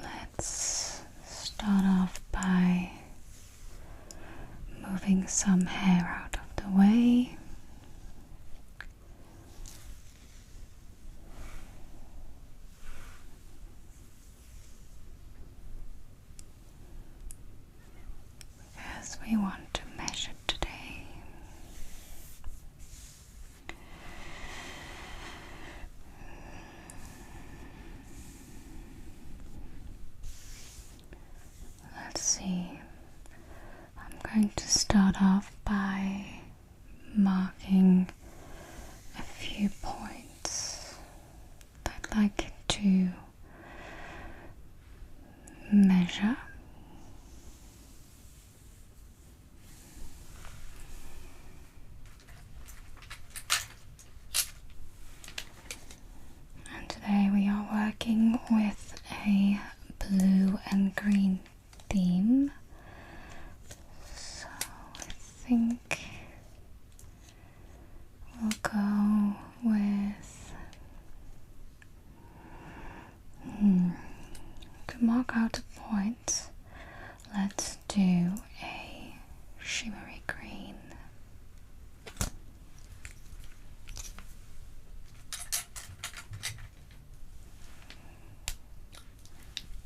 Let's start off by moving some hair out of the way. Because we want to measure today. Let's see. I'm going to start off by marking a few points that I'd like to measure. And today we are working with a blue and green theme. So I think we'll go with to mark out a point. Let's do a shimmery green.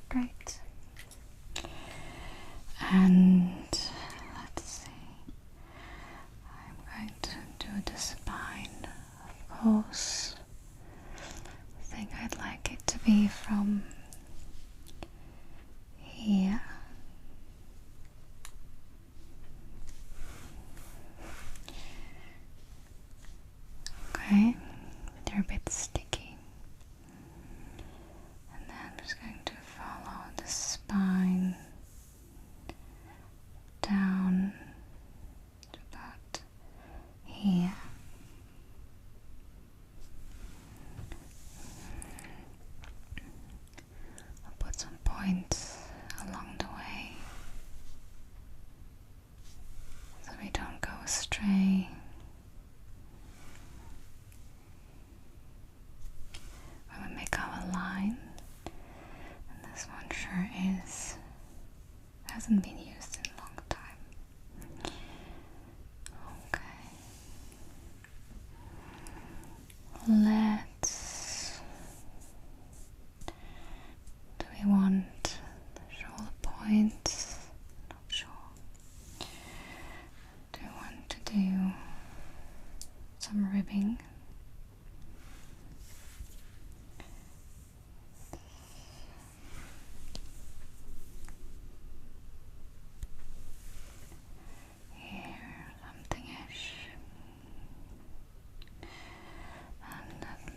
Great. And let's see, I'm going to do the spine. Of course, I think I'd like it to be from here. Okay, they're a bit sticky. And then I'm just going to follow the spine down to about here. I'll put some points along the way so we don't go astray. When we make our line, and this one sure hasn't been used in a long time. Okay. Do we want the shoulder points? Not sure. Do we want to do some ribbing?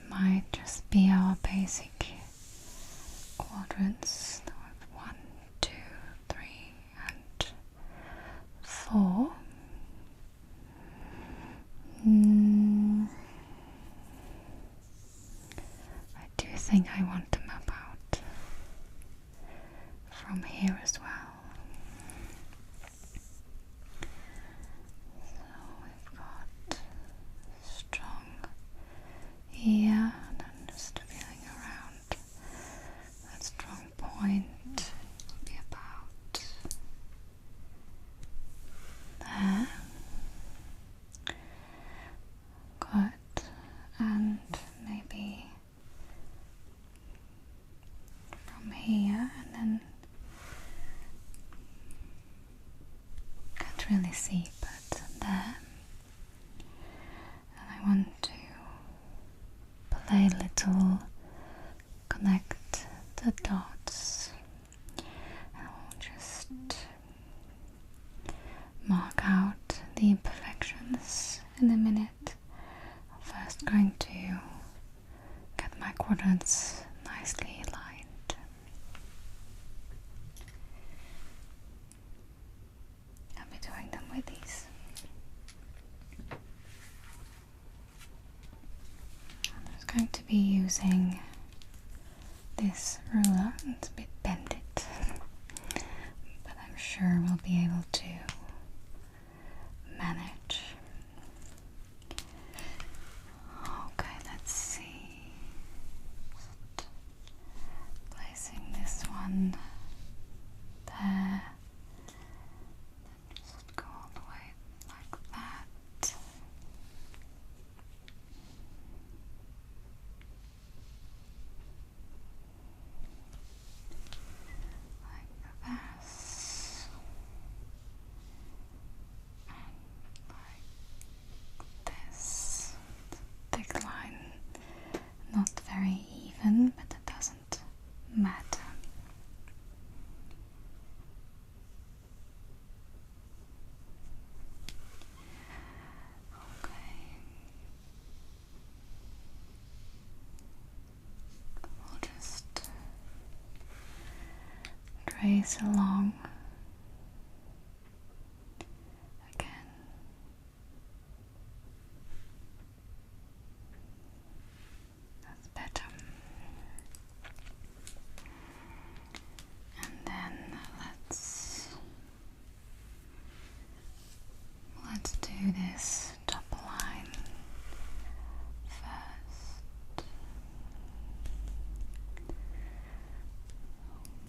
Might just be our basic quadrants. 1, 2, 3, and 4. I do think I want to map out from here as well. So we've got strong here, and then just feeling around that strong point will be about there. Good, and maybe from here, and then can't really see, but there. And I want to play a little, connect the dots, and I'll just mark out the imperfections in a minute. I'm first going to get my quadrants nicely aligned. I'll be doing them with these. I'm just going to be using this ruler. It's a bit bended, but I'm sure we'll be able to manage. Okay, let's see. Just placing this one there. Just go all the way like that. Like this. Like this. Thick line. Not very even, but it doesn't matter. We'll just trace along again. That's better. And then let's do this top line first.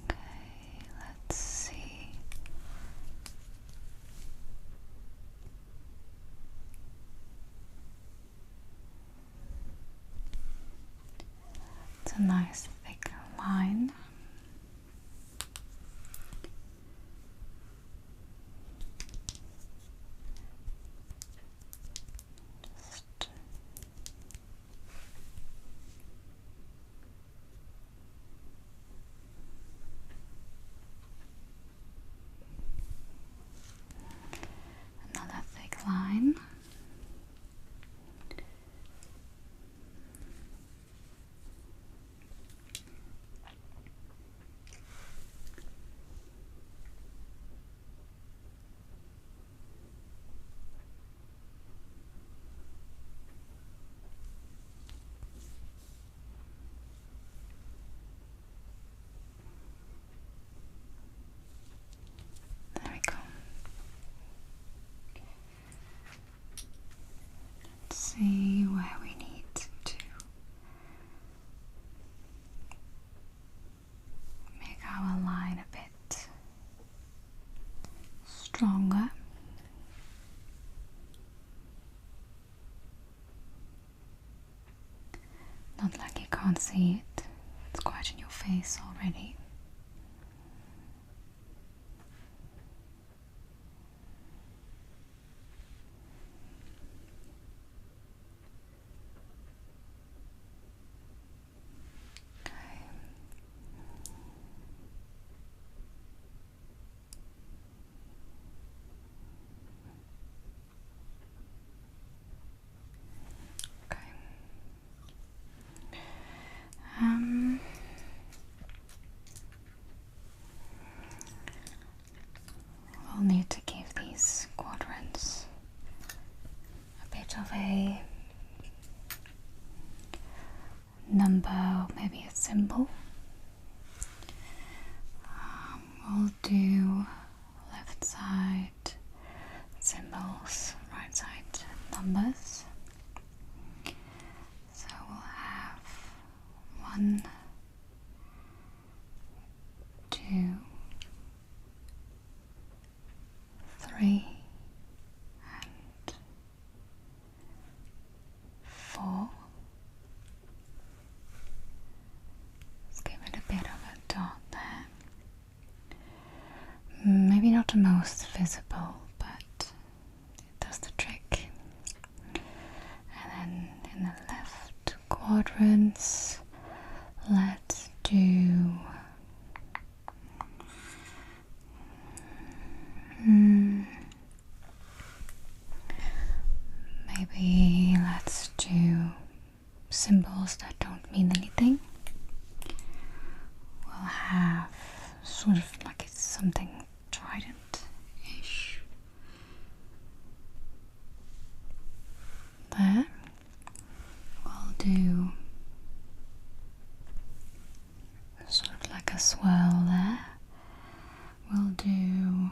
Okay, let's see. It's a nice thick line. Just another thick line. There we go. Let's see where we need to make our line a bit stronger. Not like you can't see it, it's quite in your face already. Okay. Okay. We'll need to give these quadrants a bit of a number, or maybe a symbol. We'll do left side symbols, right side numbers. So we'll have 1, 2, 3, and 4. Let's give it a bit of a dot there. Maybe not the most visible, but it does the trick. And then in the left quadrants, let's do maybe let's do symbols that don't mean anything. We'll have sort of like it's something trident-ish there. We'll do sort of like a swirl there. We'll do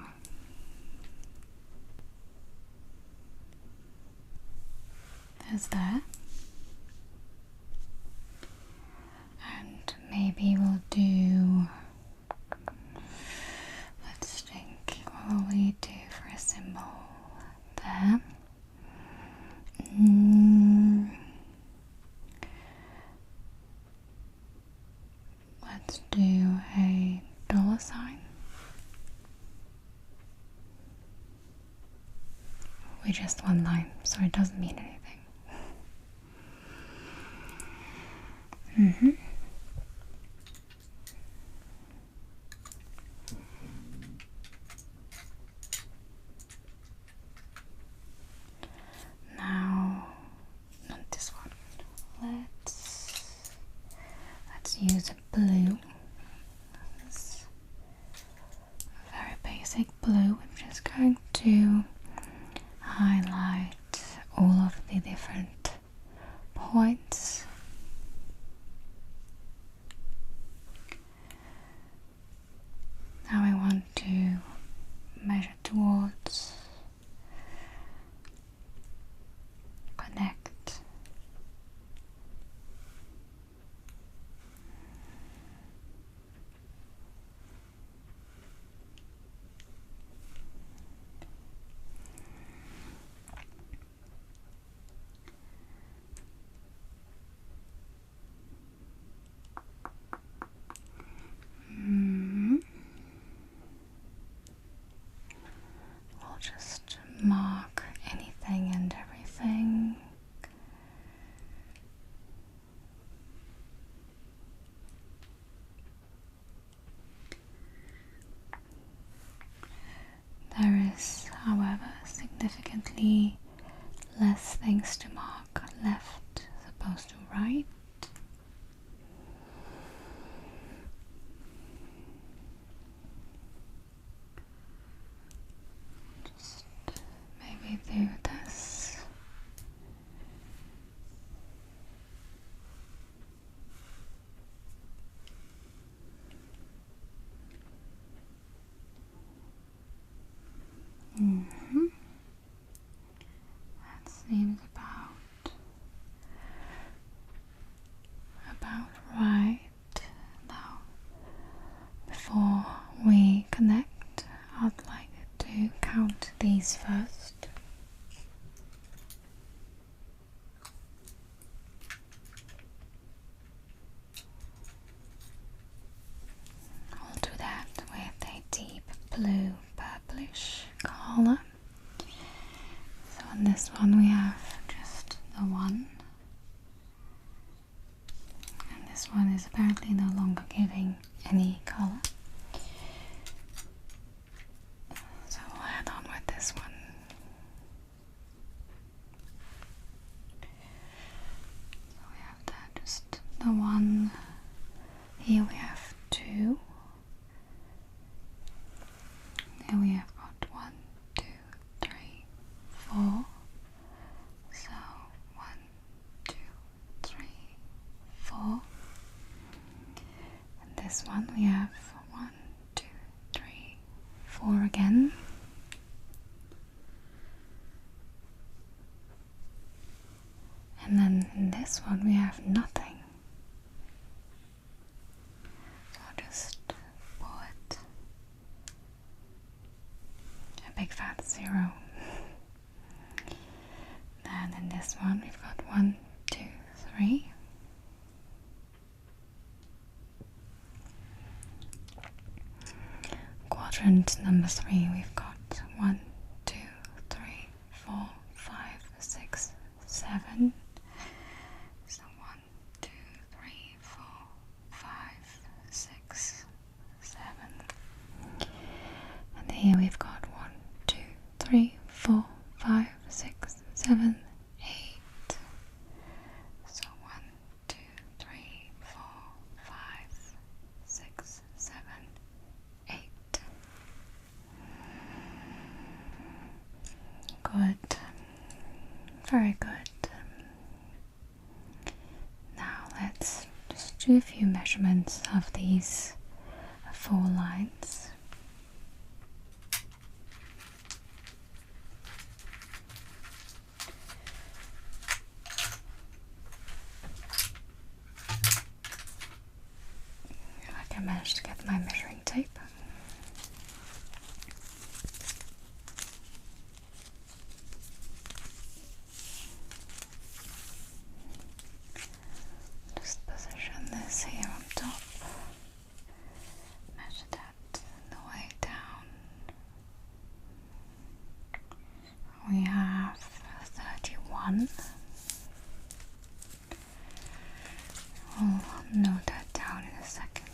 is there. And maybe we'll do, let's think, what will we do for a symbol there? Let's do a dollar sign. With just one line, so it doesn't mean anything. Now, not this one. Let's use a blue. This a very basic blue. I'm just going to highlight all of the different points. Now I want to measure towards, connect. We'll just mark anything and everything. There is, however, significantly less things to mark left as opposed to right. Just maybe do this. That seems about right. Now, before we connect, I'd like to count these first. I'll do that with a deep blue purplish color. So on this one we have just the one, and this one is apparently no longer giving any color. So we'll head on with this one. So we have that, just the one. Here we have two. Here we have got 1, 2, 3, 4. So 1, 2, 3, 4. And this one we have 1, 2, 3, 4 again. And then in this one we have nothing. So I'll just put a big fat 0. Then in this one we've got 1, 2, 3. Quadrant number 3, we've got 1, 2, 3, 4, 5, 6, 7. So 1, 2, 3, 4, 5, 6, 7. And here we've got 1, 2, 3, 4, 5, 6, 7, 8. So 1, 2, 3, 4, 5, 6, 7, 8. Good. Very good. Now let's just do a few measurements of these 4 lines. 31. I'll note that down in a second.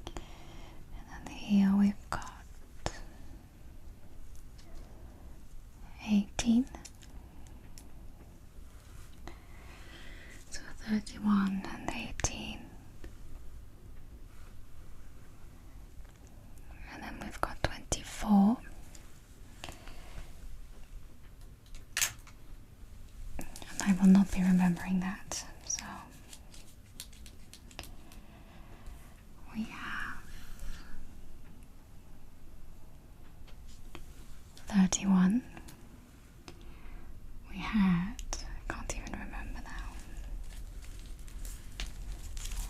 And then here we've got 18. So 31 and 18. And then we've got 24. And I will not be remembering that. So we have 31. We had, I can't even remember now.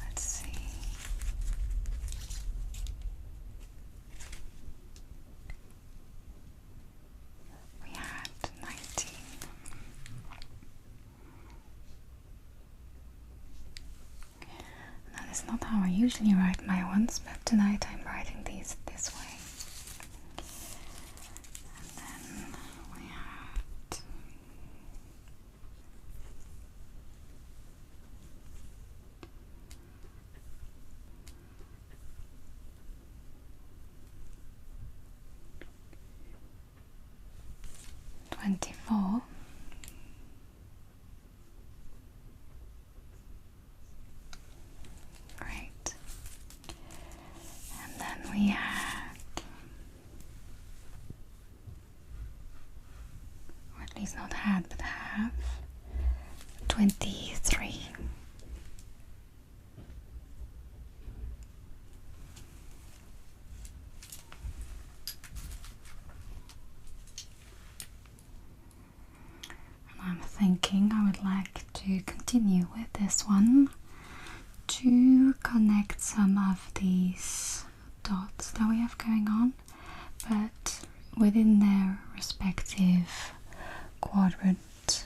Let's see. We had 19. That is not how I usually write my ones, but tonight I'm writing these this way. And then we had 24. Great. And then we had, or at least not had, but have, 23. I'm thinking I would like to continue with this one to connect some of these dots that we have going on, but within their respective quadrant.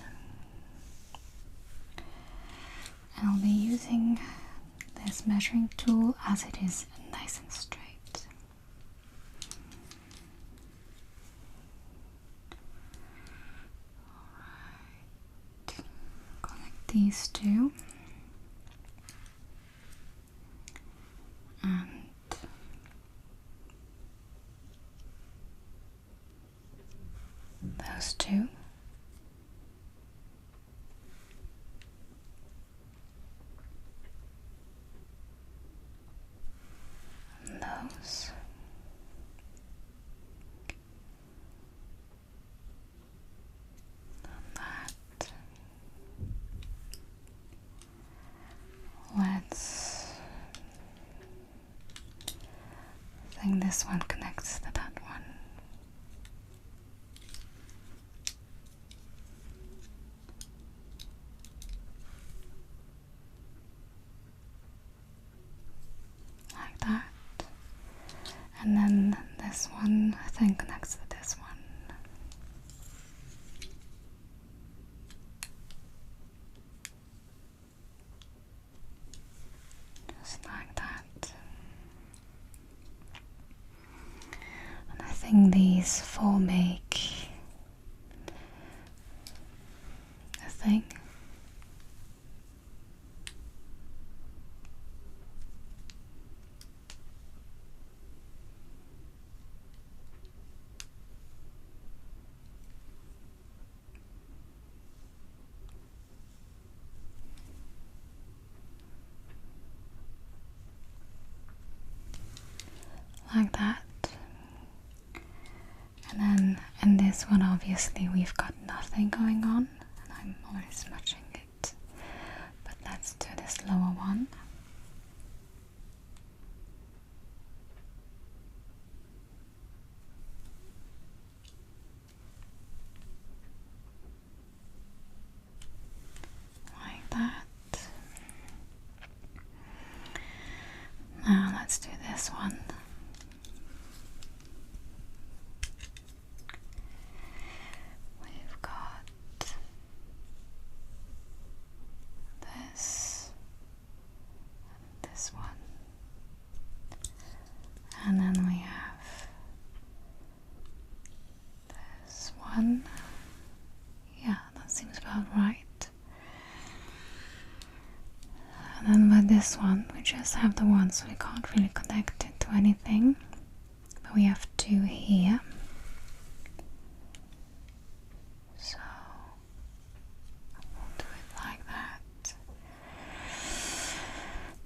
And I'll be using this measuring tool as it is nice and straight. These two, and those two, and those, and that. I think this one connects to that one. Like that. And then this one I think connects to this one. Just like that. And I think these four make a thing. Like that. And then in this one obviously we've got nothing going on and I'm already smudging it, but let's do this lower one. Like that. Now let's do this one. We've got this and this one, and then we have this one this one, we just have the one, so we can't really connect it to anything. But we have two here. So we'll do it like that.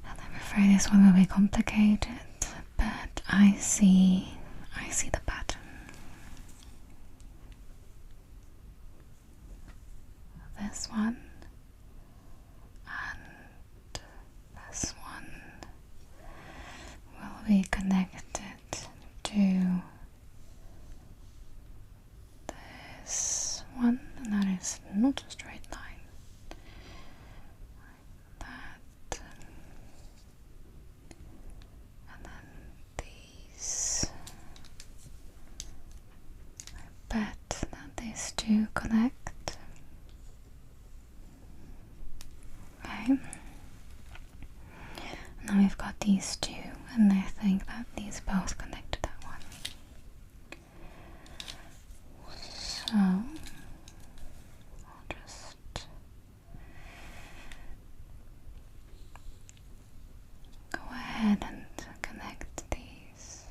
And I'm afraid this one will be complicated, but I see the pattern. This one and this one will be connected to this one, and that is not a straight line. Like that. And then these. I bet that these two connect. Okay. Now we've got these two, and I think that these both connect to that one. So I'll just go ahead and connect these.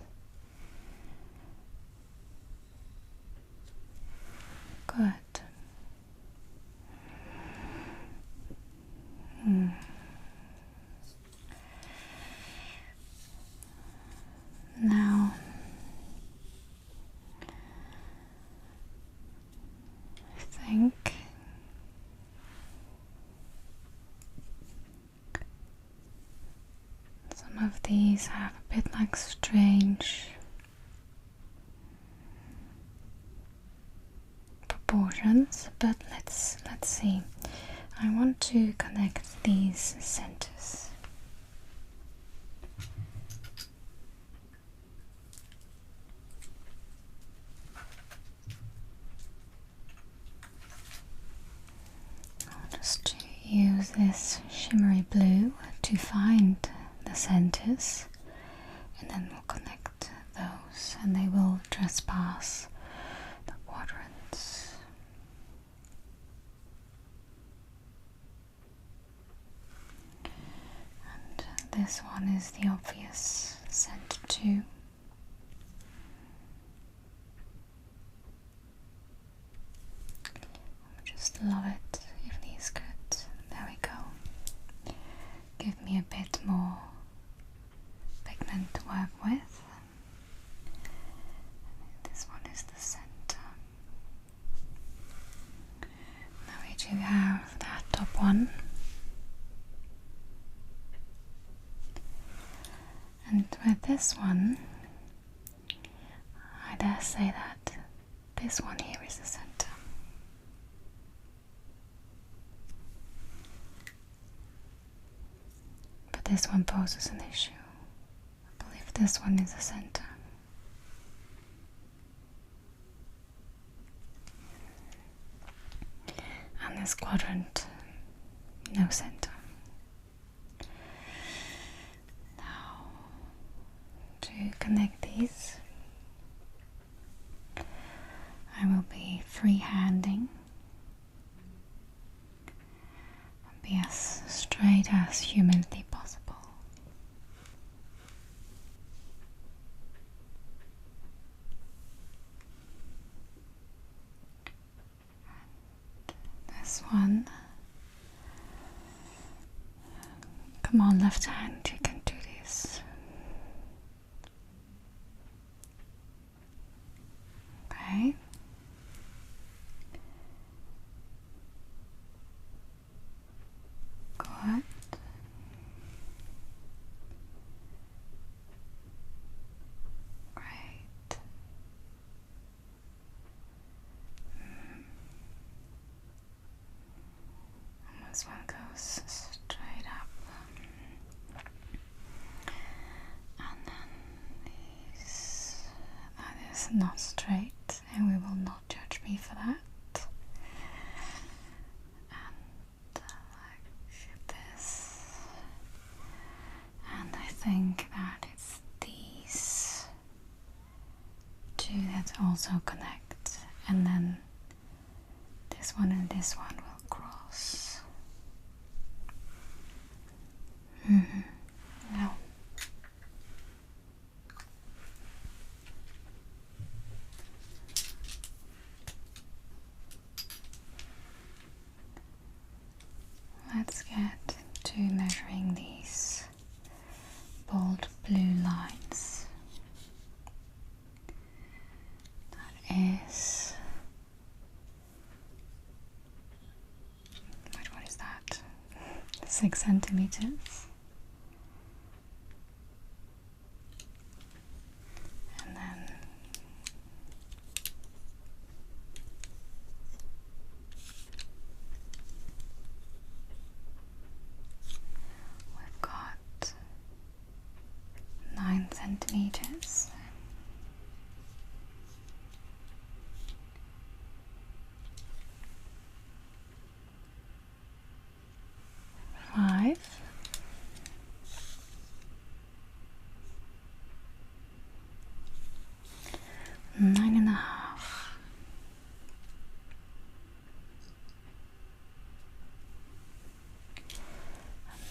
Good. Now I think some of these have a bit like strange proportions, but let's see. I want to connect these centers. I'll just use this shimmery blue to find the centers, and then we'll connect those, and they will trespass the quadrants. This one is the obvious center too. I just love it if these could, there we go, give me a bit more pigment to work with. This one is the center. Now we do have that top one. And with this one, I dare say that this one here is the center. But this one poses an issue. I believe this one is the center. And this quadrant, no center. To connect these, I will be freehanding and be as straight as humanly possible. And this one, come on left hand, you can do this. Okay. Good. Great. And this one goes straight up. And then these, that is not straight. And we will not judge me for that. And like this. And I think that it's these two that also connect. And then this one and this one will cross. No. Let's get to measuring these bold blue lines. That is, what is that? 6 centimeters. And then we've got 9 centimeters. Five. 9.5. And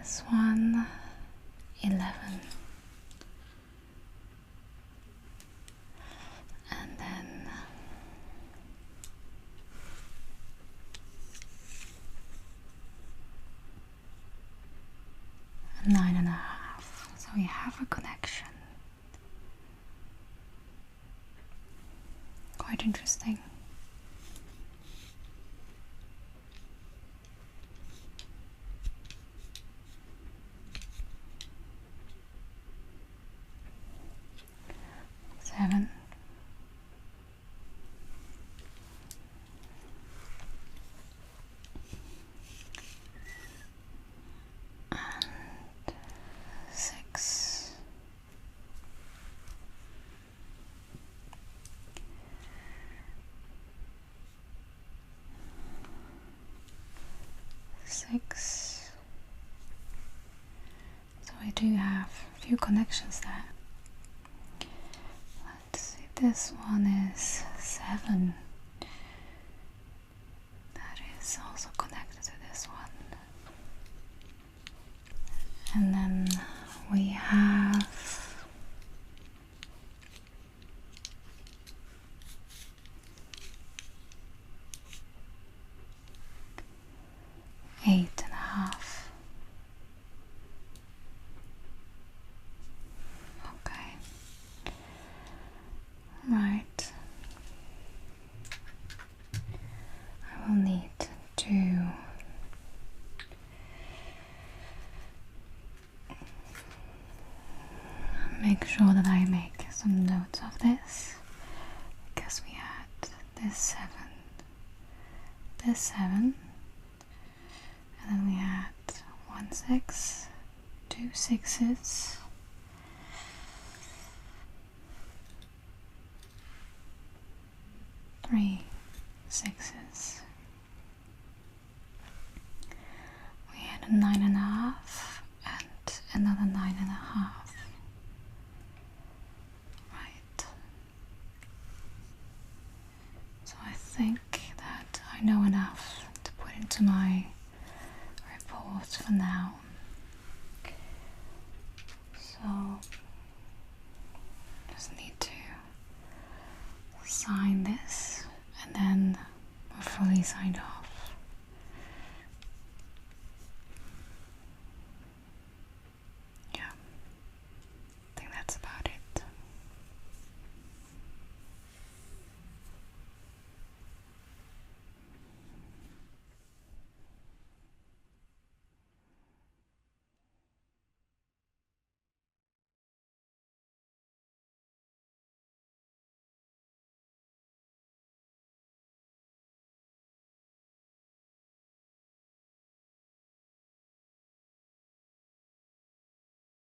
this one 11. And then 9.5. So we have a connection. Quite interesting. Seven. Six. So I do have a few connections there. Let's see, this one is 7. That is also connected to this one. And then we have 8.5. Okay. Right. I will need to make sure that I make some notes of this, because we had this 7, and then we had 1 6, 2 6s, 3 6s. We had a 9.5 and another 9.5. Right. So I think that I know enough to put into my report for now. So just need to sign this and then we're fully signed off.